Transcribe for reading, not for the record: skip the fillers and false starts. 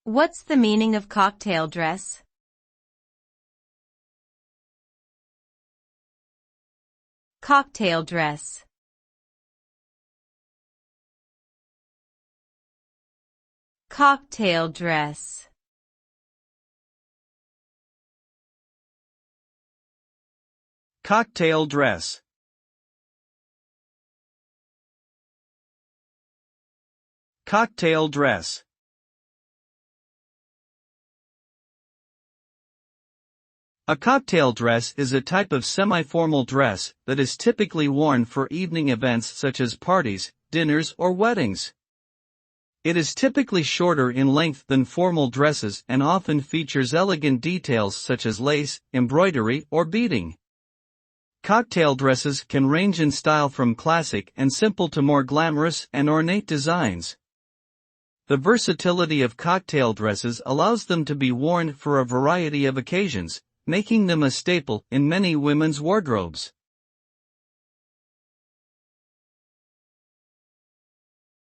What's the meaning of cocktail dress? Cocktail dress. Cocktail dress. Cocktail dress. Cocktail dress. A cocktail dress is a type of semi-formal dress that is typically worn for evening events such as parties, dinners, or weddings. It is typically shorter in length than formal dresses and often features elegant details such as lace, embroidery, or beading. Cocktail dresses can range in style from classic and simple to more glamorous and ornate designs. The versatility of cocktail dresses allows them to be worn for a variety of occasions, making them a staple in many women's wardrobes.